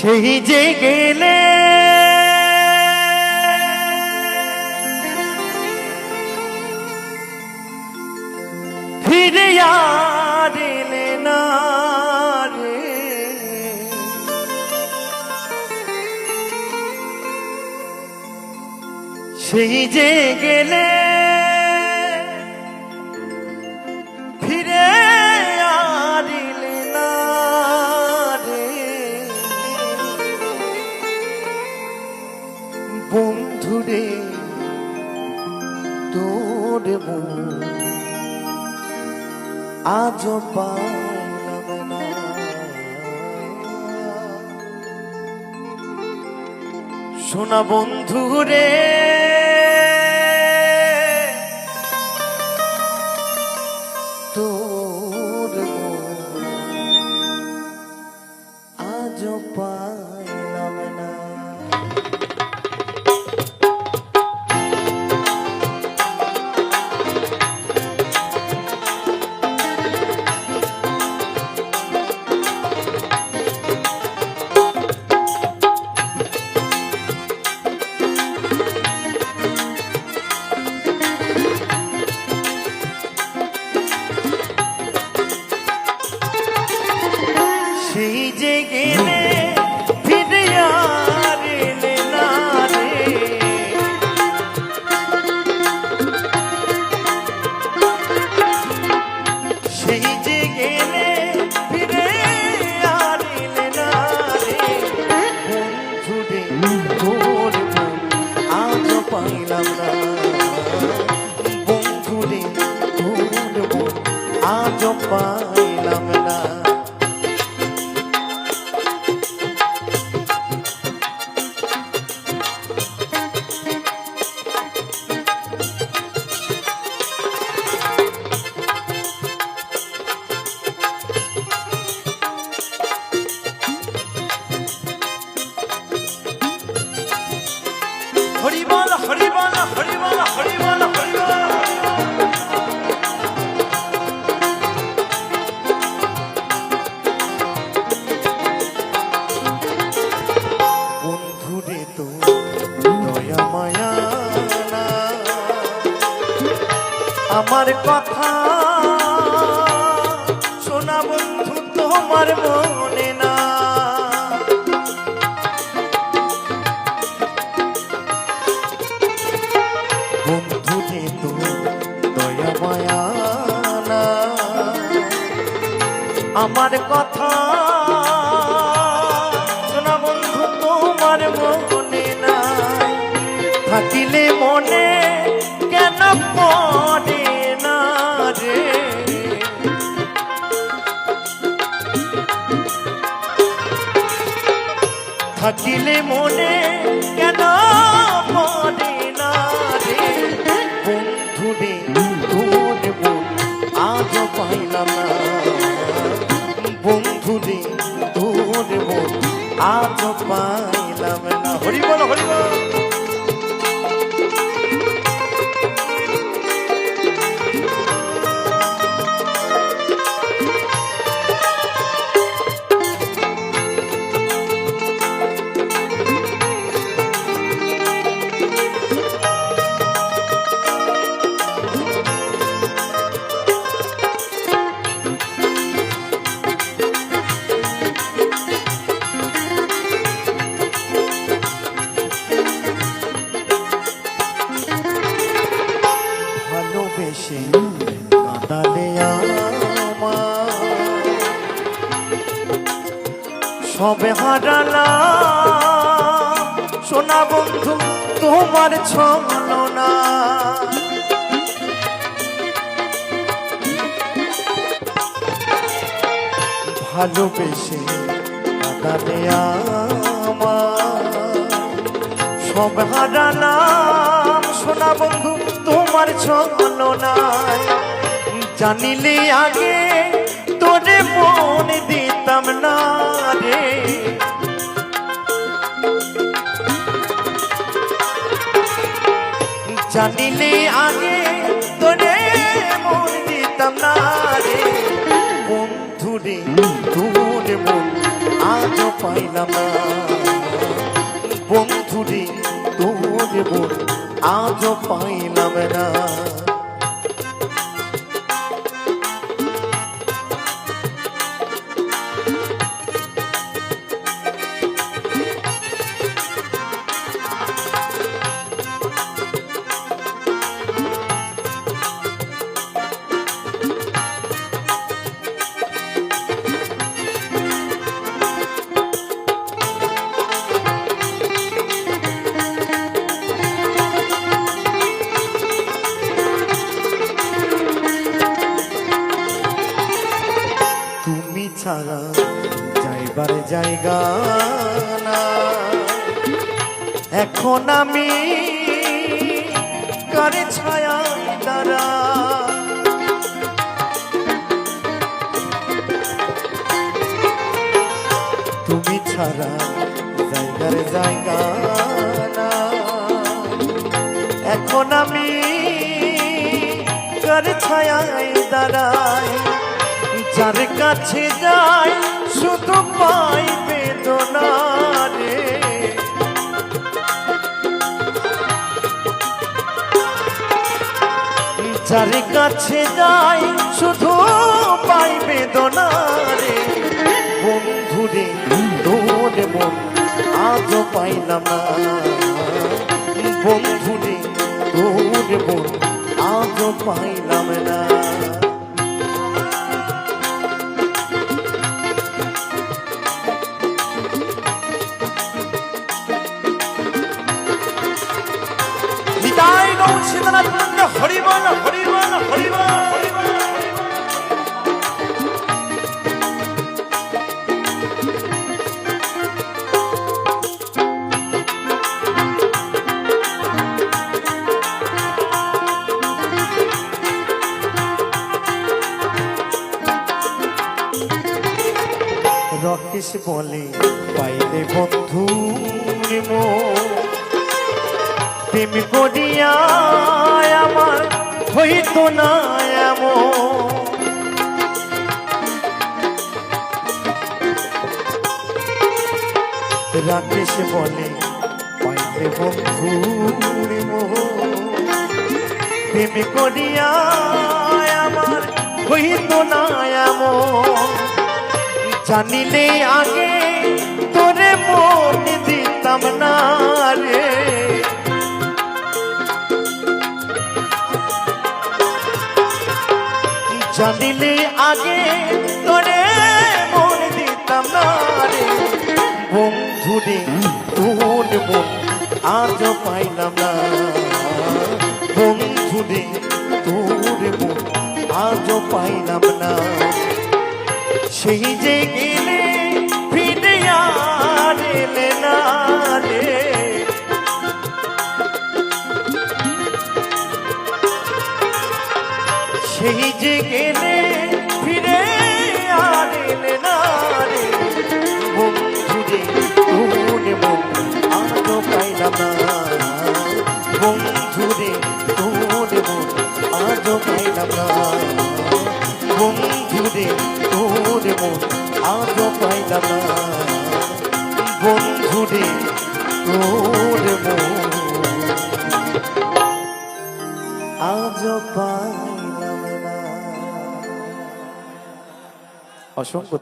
সেই যে গেলে ফিরে আর এলে না রে, সেই যে গেলে ফিরে আর এলে না রে, বন্ধুরে তোর মন আজও পাইলাম না। শোনা বন্ধুরে তোর মন আজও পাইলাম না। সেই যে গেলে ফিরে আর এলে না রে, সেই যে গেলে ফিরে আর এলে না রে, বন্ধুরে তোর মন আজও পাইলাম না, বন্ধুরে তোর মন আজও পাইলাম না। হরি বল হরি বল হরি বল হরি বল হরি বল। বন্ধুরে তো দয়া মায়া না, আমার কথা শোনা বন্ধু তোমার মনে না, বন্ধুরে তো দয়া মায়া না, আমার কথা শোনা বন্ধু তোমার মনে নাই, থাকিলে মনে কেন পড়ে না রে, থাকিলে মনে কেন পড়ে না রে, বন্ধুরে তোর মন আজও পাইলাম না, বন্ধুরে তোর মন আজও পাইলাম না। হরি বল হরি বল। ভালোবেসে কাঁদালে আমার সবে হারালাম, সোনা বন্ধু তোমার ছলনা, ভালোবেসে কাঁদালে আমার সবে হারালাম, সোনা বন্ধু তোমার ছলনায়, জানিলে আগে তোরে মন দিতাম না রে, জানিলে আগে তোরে মন দিতাম না রে, বন্ধুরে তোর মন আজও পাইলাম না বন্ধুরে তোর মন আজও পাইলাম না। তুমি ছাড়া যাইবার জায়গা না, এখন আমি কার ছায়ায় দাঁড়া। তুমি ছাড়া যাইবার জায়গা না, এখন আমি কার ছায়ায় দাঁড়াই। যার কাছে যাই শুধু পাই বেদনা রে, যার কাছে যাই শুধু পাই বেদনা রে। বন্ধুরে তোর মন আজও পাইলাম না, বন্ধুরে তোর মন আজও পাইলাম না। হরিবল হরিবল হরিবল রকেশ বলে পাইলে বন্ধু প্রেম করিয়া আমার হইত না এমন। রাকেশ বলে পাইলে বন্ধু প্রেম করিয়া আমার হইত না এমন। জানিলে আগে তোরে মন দিতাম না রে, জানিলে আগে তোরে মন দিতাম না রে। বন্ধুরে তোর মন আজও পাইলাম না, বন্ধুরে তোর মন আজও পাইলাম না। সেই যে গেলে ফিরে আর এলে না রে, সেই যে গেলে ফিরে আর এলে না রে। বন্ধুরে তোর মন আজও পাইলাম না, বন্ধুরে তোর মন আজও পাইলাম না, বন্ধুরে তোর মন আজও পাইলাম না, বন্ধুরে তোর মন আজও পাইলাম না। অসংখ্য